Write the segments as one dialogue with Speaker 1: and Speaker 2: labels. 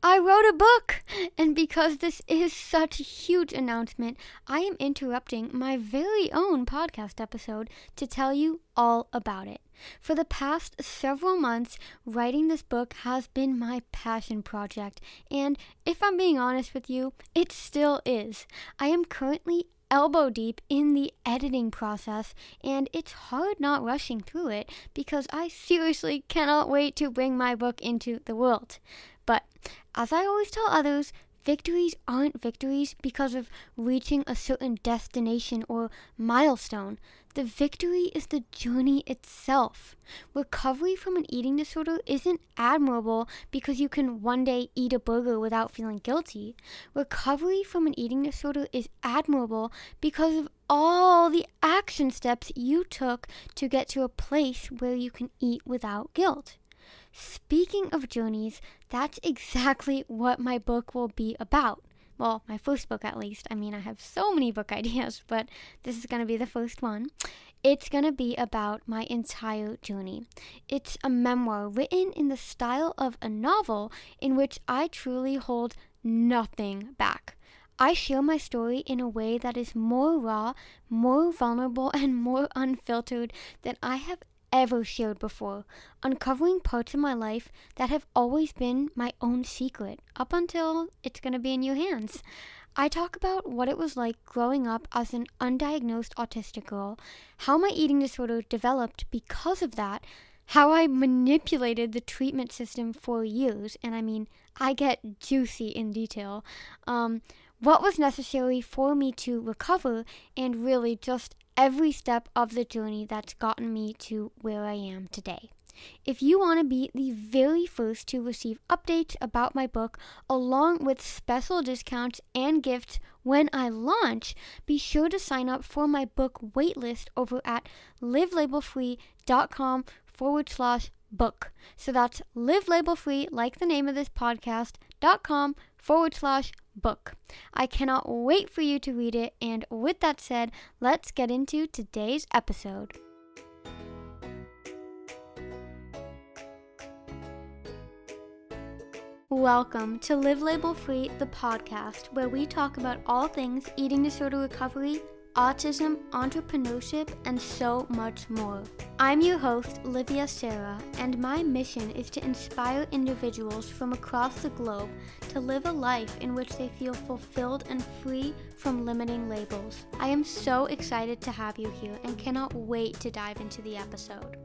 Speaker 1: I wrote a book! And because this is such a huge announcement, I am interrupting my very own podcast episode to tell you all about it. For the past several months, writing this book has been my passion project, and if I'm being honest with you, it still is. I am currently elbow deep in the editing process, and it's hard not rushing through it because I seriously cannot wait to bring my book into the world. But as I always tell others, victories aren't victories because of reaching a certain destination or milestone. The victory is the journey itself. Recovery from an eating disorder isn't admirable because you can one day eat a burger without feeling guilty. Recovery from an eating disorder is admirable because of all the action steps you took to get to a place where you can eat without guilt. Speaking of journeys, that's exactly what my book will be about. Well, my first book at least. I have so many book ideas, but this is going to be the first one. It's going to be about my entire journey. It's a memoir written in the style of a novel in which I truly hold nothing back. I share my story in a way that is more raw, more vulnerable, and more unfiltered than I have ever shared before, uncovering parts of my life that have always been my own secret, up until it's going to be in your hands. I talk about what it was like growing up as an undiagnosed autistic girl, how my eating disorder developed because of that, how I manipulated the treatment system for years, and I get juicy in detail, what was necessary for me to recover, and really just every step of the journey that's gotten me to where I am today. If you want to be the very first to receive updates about my book, along with special discounts and gifts when I launch, be sure to sign up for my book waitlist over at livelabelfree.com/book. So that's livelabelfree, like the name of this podcast, .com/book. I cannot wait for you to read it, and with that said, let's get into today's episode. Welcome to Live Label Free, the podcast, where we talk about all things eating disorder recovery, autism, entrepreneurship, and so much more. I'm your host, Livia, and my mission is to inspire individuals from across the globe to live a life in which they feel fulfilled and free from limiting labels. I am so excited to have you here and cannot wait to dive into the episode.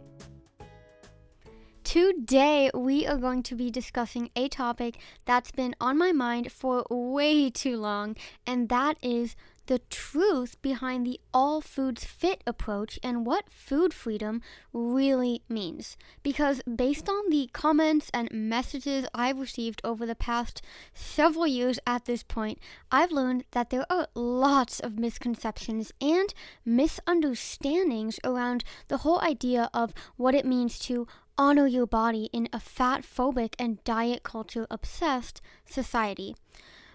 Speaker 1: Today, we are going to be discussing a topic that's been on my mind for way too long, and that is the truth behind the all foods fit approach and what food freedom really means. Because based on the comments and messages I've received over the past several years at this point, I've learned that there are lots of misconceptions and misunderstandings around the whole idea of what it means to honor your body in a fat-phobic and diet culture obsessed society.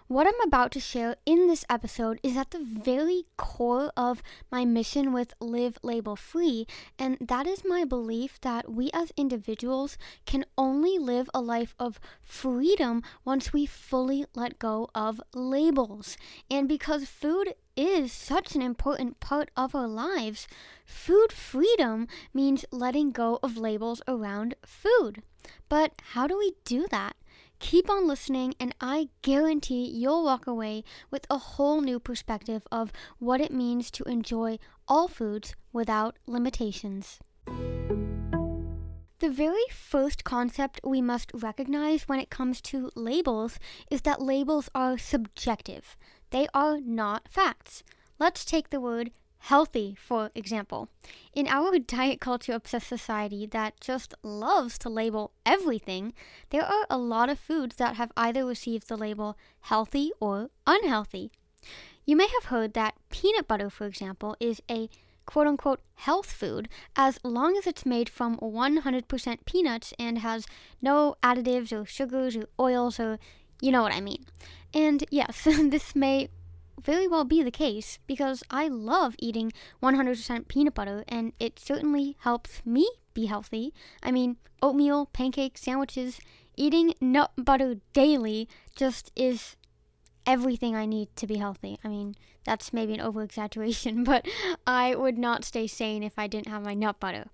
Speaker 1: What I'm about to share in this episode is at the very core of my mission with Live Label Free, and that is my belief that we as individuals can only live a life of freedom once we fully let go of labels. And because food is such an important part of our lives, food freedom means letting go of labels around food. But how do we do that? Keep on listening, and I guarantee you'll walk away with a whole new perspective of what it means to enjoy all foods without limitations. The very first concept we must recognize when it comes to labels is that labels are subjective. They are not facts. Let's take the word healthy, for example. In our diet culture obsessed society that just loves to label everything, there are a lot of foods that have either received the label healthy or unhealthy. You may have heard that peanut butter, for example, is a quote-unquote health food as long as it's made from 100% peanuts and has no additives or sugars or oils, or you know what I mean. And yes, this may very well be the case because I love eating 100% peanut butter, and it certainly helps me be healthy. Oatmeal, pancakes, sandwiches, eating nut butter daily just is everything I need to be healthy. I mean, that's maybe an over-exaggeration, but I would not stay sane if I didn't have my nut butter.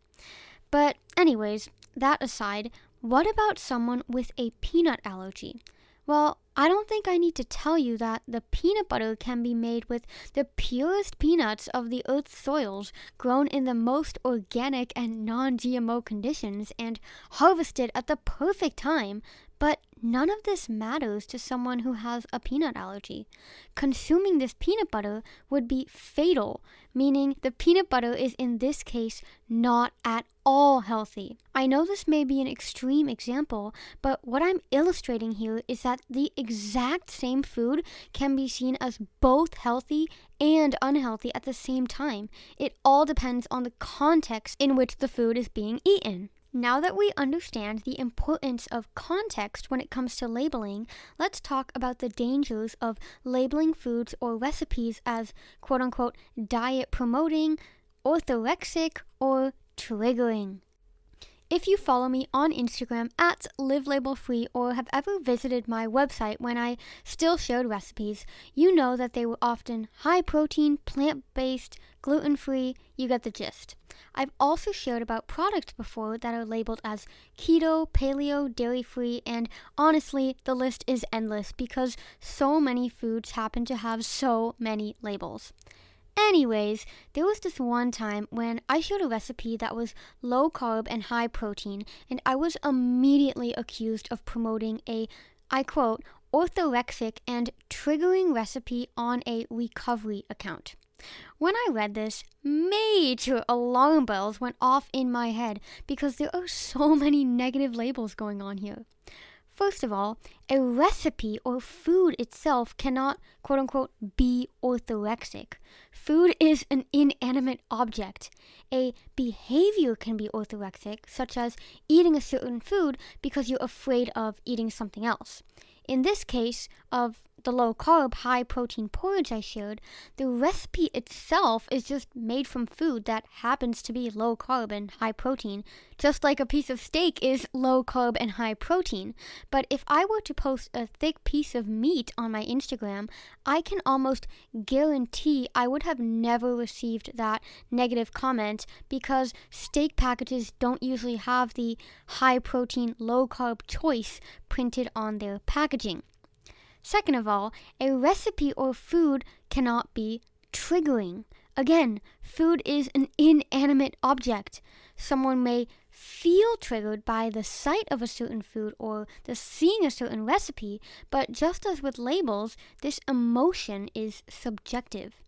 Speaker 1: But anyways, that aside, what about someone with a peanut allergy? Well, I don't think I need to tell you that the peanut butter can be made with the purest peanuts of the Earth's soils, grown in the most organic and non-GMO conditions, and harvested at the perfect time. But none of this matters to someone who has a peanut allergy. Consuming this peanut butter would be fatal, meaning the peanut butter is in this case not at all healthy. I know this may be an extreme example, but what I'm illustrating here is that the exact same food can be seen as both healthy and unhealthy at the same time. It all depends on the context in which the food is being eaten. Now that we understand the importance of context when it comes to labeling, let's talk about the dangers of labeling foods or recipes as quote-unquote diet promoting, orthorexic, or triggering. If you follow me on Instagram at livelabelfree or have ever visited my website when I still showed recipes, you know that they were often high protein, plant-based, gluten-free. You get the gist. I've also shared about products before that are labeled as keto, paleo, dairy-free, and honestly, the list is endless because so many foods happen to have so many labels. Anyways, there was this one time when I showed a recipe that was low carb and high protein, and I was immediately accused of promoting a, I quote, orthorexic and triggering recipe on a recovery account. When I read this, major alarm bells went off in my head because there are so many negative labels going on here. First of all, a recipe or food itself cannot, quote-unquote, be orthorexic. Food is an inanimate object. A behavior can be orthorexic, such as eating a certain food because you're afraid of eating something else. In this case of the low-carb, high-protein porridge I shared, the recipe itself is just made from food that happens to be low-carb and high-protein, just like a piece of steak is low-carb and high-protein. But if I were to post a thick piece of meat on my Instagram, I can almost guarantee I would have never received that negative comment because steak packages don't usually have the high-protein, low-carb choice printed on their packaging. Second of all, a recipe or food cannot be triggering. Again, food is an inanimate object. Someone may feel triggered by the sight of a certain food or the seeing a certain recipe, but just as with labels, this emotion is subjective.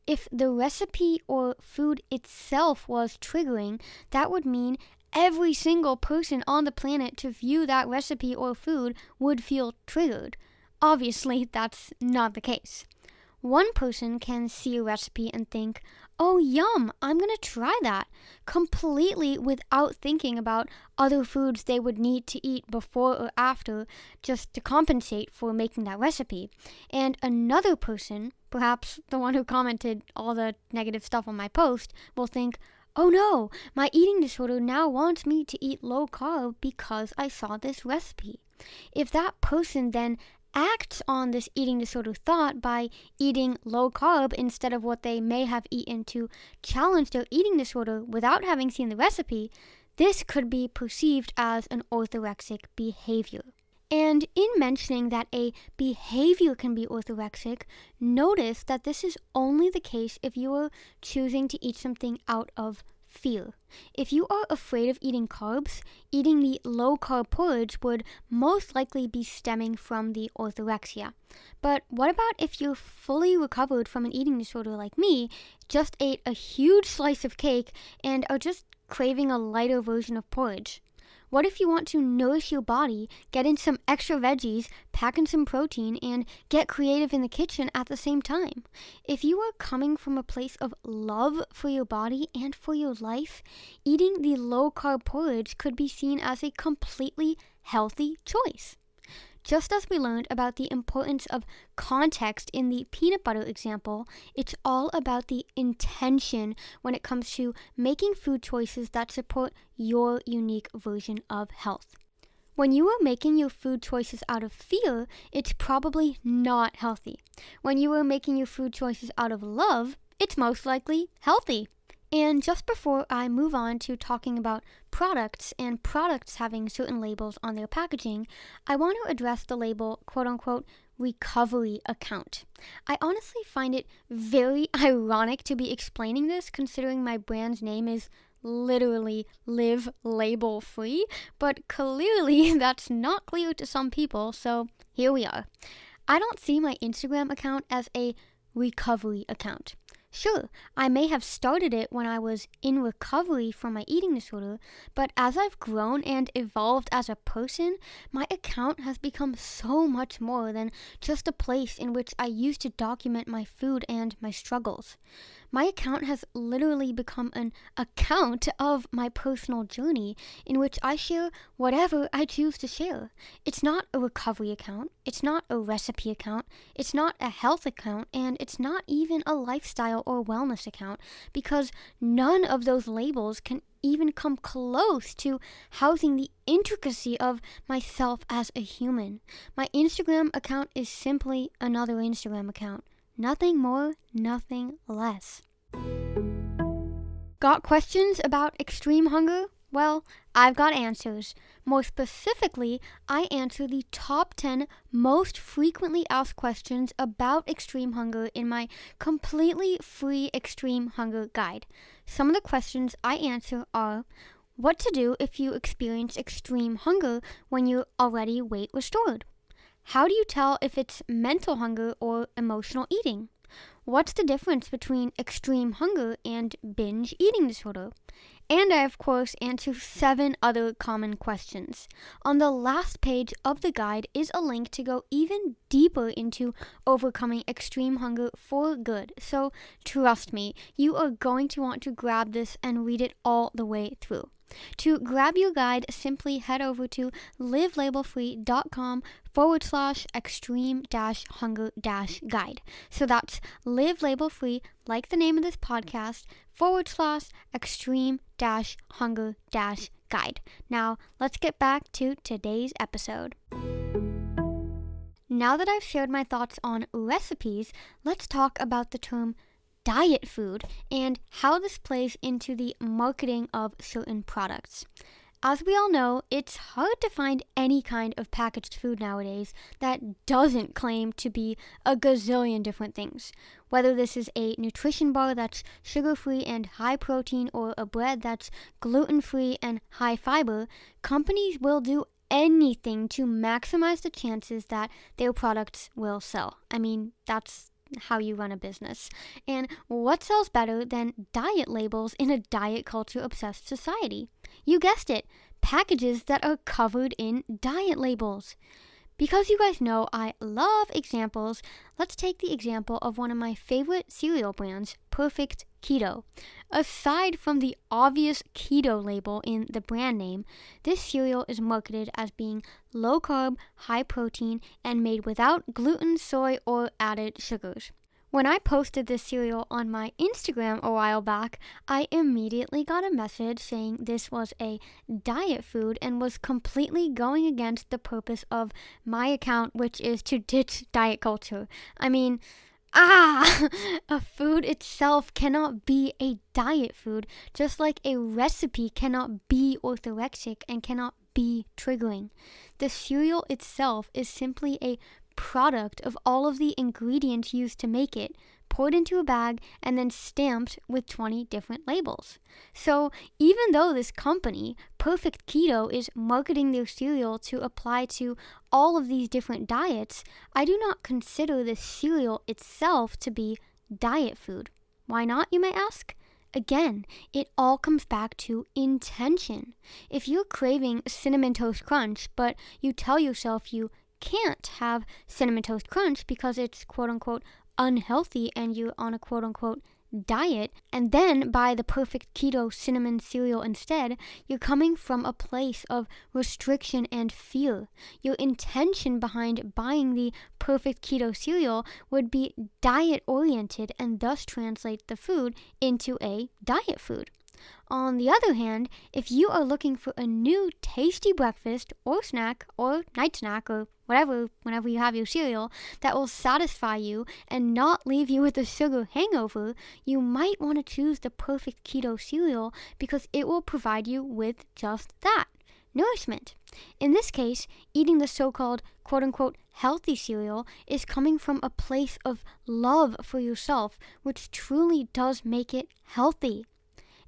Speaker 1: If the recipe or food itself was triggering, that would mean every single person on the planet to view that recipe or food would feel triggered. Obviously, that's not the case. One person can see a recipe and think, oh yum, I'm gonna try that, completely without thinking about other foods they would need to eat before or after just to compensate for making that recipe. And another person, perhaps the one who commented all the negative stuff on my post, will think, oh no, my eating disorder now wants me to eat low carb because I saw this recipe. If that person then acts on this eating disorder thought by eating low carb instead of what they may have eaten to challenge their eating disorder without having seen the recipe, this could be perceived as an orthorexic behavior. And in mentioning that a behavior can be orthorexic, notice that this is only the case if you are choosing to eat something out of fear. If you are afraid of eating carbs, eating the low-carb porridge would most likely be stemming from the orthorexia. But what about if you're fully recovered from an eating disorder like me, just ate a huge slice of cake, and are just craving a lighter version of porridge? What if you want to nourish your body, get in some extra veggies, pack in some protein, and get creative in the kitchen at the same time? If you are coming from a place of love for your body and for your life, eating the low-carb porridge could be seen as a completely healthy choice. Just as we learned about the importance of context in the peanut butter example, it's all about the intention when it comes to making food choices that support your unique version of health. When you are making your food choices out of fear, it's probably not healthy. When you are making your food choices out of love, it's most likely healthy. And just before I move on to talking about products and products having certain labels on their packaging, I want to address the label quote-unquote recovery account. I honestly find it very ironic to be explaining this considering my brand's name is literally live label free, but clearly that's not clear to some people, so here we are. I don't see my Instagram account as a recovery account. Sure, I may have started it when I was in recovery from my eating disorder, but as I've grown and evolved as a person, my account has become so much more than just a place in which I used to document my food and my struggles. My account has literally become an account of my personal journey in which I share whatever I choose to share. It's not a recovery account, it's not a recipe account, it's not a health account, and it's not even a lifestyle or wellness account because none of those labels can even come close to housing the intricacy of myself as a human. My Instagram account is simply another Instagram account. Nothing more, nothing less. Got questions about extreme hunger? Well, I've got answers. More specifically, I answer the top 10 most frequently asked questions about extreme hunger in my completely free extreme hunger guide. Some of the questions I answer are: what to do if you experience extreme hunger when you're already weight restored? How do you tell if it's mental hunger or emotional eating? What's the difference between extreme hunger and binge eating disorder? And I, of course, answer 7 other common questions. On the last page of the guide is a link to go even deeper into overcoming extreme hunger for good. So trust me, you are going to want to grab this and read it all the way through. To grab your guide, simply head over to livelabelfree.com/extreme-hunger-guide. So that's livelabelfree, like the name of this podcast, /extreme-hunger-guide. Now, let's get back to today's episode. Now that I've shared my thoughts on recipes, let's talk about the term diet food and how this plays into the marketing of certain products. As we all know, it's hard to find any kind of packaged food nowadays that doesn't claim to be a gazillion different things. Whether this is a nutrition bar that's sugar-free and high protein or a bread that's gluten-free and high fiber, companies will do anything to maximize the chances that their products will sell. I mean, that's how you run a business. And what sells better than diet labels in a diet culture obsessed society? You guessed it, packages that are covered in diet labels. Because you guys know I love examples, let's take the example of one of my favorite cereal brands, Perfect Keto. Aside from the obvious keto label in the brand name, this cereal is marketed as being low carb, high protein, and made without gluten, soy, or added sugars. When I posted this cereal on my Instagram a while back, I immediately got a message saying this was a diet food and was completely going against the purpose of my account, which is to ditch diet culture. I mean, a food itself cannot be a diet food, just like a recipe cannot be orthorexic and cannot be triggering. The cereal itself is simply a product of all of the ingredients used to make it, poured into a bag, and then stamped with 20 different labels. So even though this company, Perfect Keto, is marketing their cereal to apply to all of these different diets, I do not consider the cereal itself to be diet food. Why not, you may ask? Again, it all comes back to intention. If you're craving Cinnamon Toast Crunch, but you tell yourself you can't have Cinnamon Toast Crunch because it's quote-unquote unhealthy and you're on a quote-unquote diet, and then buy the Perfect Keto cinnamon cereal instead, you're coming from a place of restriction and fear. Your intention behind buying the Perfect Keto cereal would be diet-oriented and thus translate the food into a diet food. On the other hand, if you are looking for a new tasty breakfast or snack or night snack or whatever, whenever you have your cereal, that will satisfy you and not leave you with a sugar hangover, you might want to choose the perfect keto cereal because it will provide you with just that, nourishment. In this case, eating the so-called quote-unquote healthy cereal is coming from a place of love for yourself, which truly does make it healthy.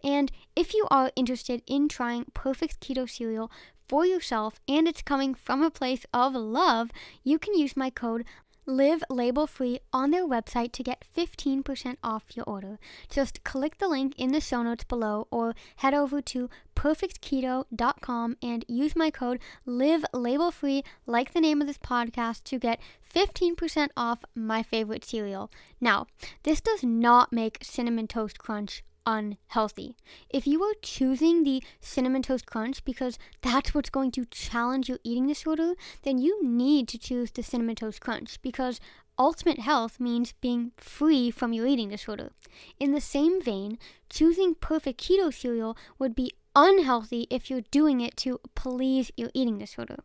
Speaker 1: And if you are interested in trying perfect keto cereal for yourself and it's coming from a place of love, you can use my code Live Label Free on their website to get 15% off your order. Just click the link in the show notes below or head over to perfectketo.com and use my code Live Label Free, like the name of this podcast, to get 15% off my favorite cereal. Now, this does not make Cinnamon Toast Crunch unhealthy. If you are choosing the Cinnamon Toast Crunch because that's what's going to challenge your eating disorder, then you need to choose the Cinnamon Toast Crunch because ultimate health means being free from your eating disorder. In the same vein, choosing perfect keto cereal would be unhealthy if you're doing it to please your eating disorder.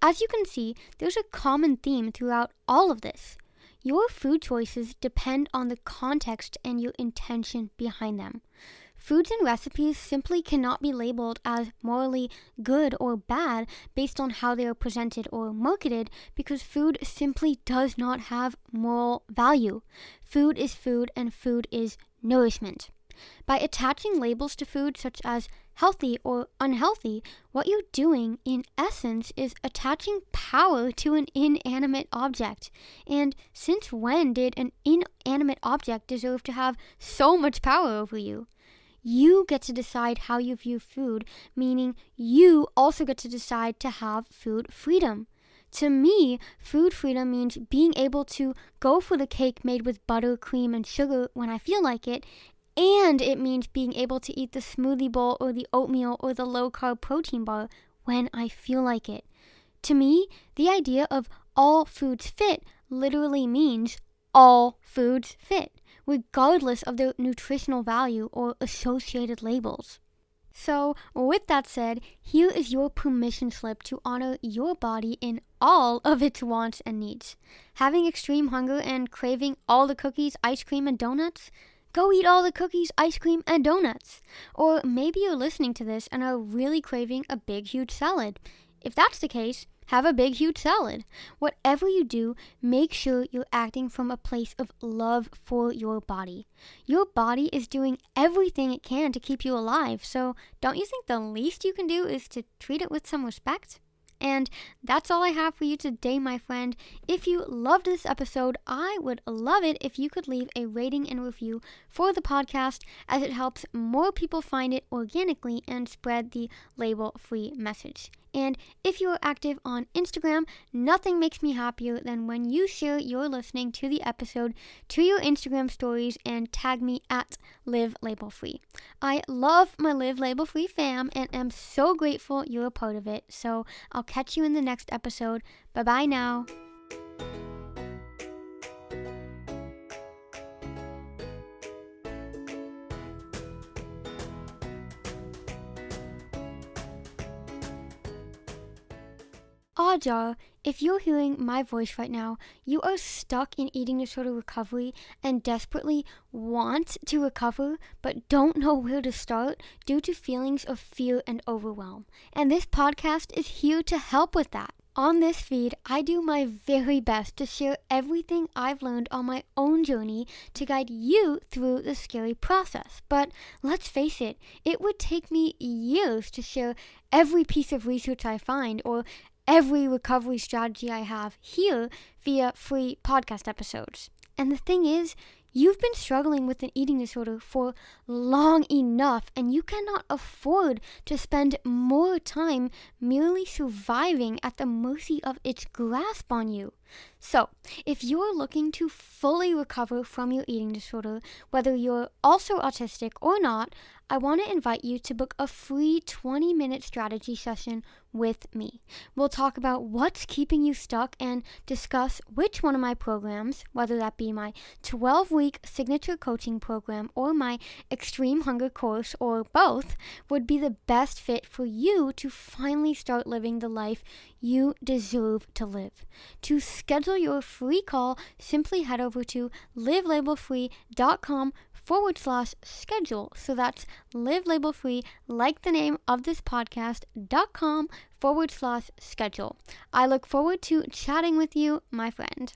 Speaker 1: As you can see, there's a common theme throughout all of this. Your food choices depend on the context and your intention behind them. Foods and recipes simply cannot be labeled as morally good or bad based on how they are presented or marketed because food simply does not have moral value. Food is food and food is nourishment. By attaching labels to food such as healthy or unhealthy, what you're doing, in essence, is attaching power to an inanimate object. And since when did an inanimate object deserve to have so much power over you? You get to decide how you view food, meaning you also get to decide to have food freedom. To me, food freedom means being able to go for the cake made with butter, cream, and sugar when I feel like it, and it means being able to eat the smoothie bowl or the oatmeal or the low-carb protein bar when I feel like it. To me, the idea of all foods fit literally means all foods fit, regardless of their nutritional value or associated labels. So, with that said, here is your permission slip to honor your body in all of its wants and needs. Having extreme hunger and craving all the cookies, ice cream, and donuts? Go eat all the cookies, ice cream, and donuts. Or maybe you're listening to this and are really craving a big, huge salad. If that's the case, have a big, huge salad. Whatever you do, make sure you're acting from a place of love for your body. Your body is doing everything it can to keep you alive, so don't you think the least you can do is to treat it with some respect? And that's all I have for you today, my friend. If you loved this episode, I would love it if you could leave a rating and review for the podcast, as it helps more people find it organically and spread the label-free message. And if you are active on Instagram, nothing makes me happier than when you share your listening to the episode to your Instagram stories and tag me at Live Label Free. I love my Live Label Free fam and am so grateful you're a part of it. So I'll catch you in the next episode. Bye-bye now. Aja, if you're hearing my voice right now, you are stuck in eating disorder recovery and desperately want to recover but don't know where to start due to feelings of fear and overwhelm. And this podcast is here to help with that. On this feed, I do my very best to share everything I've learned on my own journey to guide you through the scary process. But let's face it, it would take me years to share every piece of research I find or every recovery strategy I have here via free podcast episodes. And the thing is, you've been struggling with an eating disorder for long enough, and you cannot afford to spend more time merely surviving at the mercy of its grasp on you. So, if you're looking to fully recover from your eating disorder, whether you're also autistic or not, I want to invite you to book a free 20-minute strategy session with me. We'll talk about what's keeping you stuck and discuss which one of my programs, whether that be my 12-week signature coaching program or my extreme hunger course or both, would be the best fit for you to finally start living the life you deserve to live. To schedule your free call, simply head over to livelabelfree.com/schedule. So that's livelabelfree, like the name of this podcast.com/schedule. I look forward to chatting with you, my friend.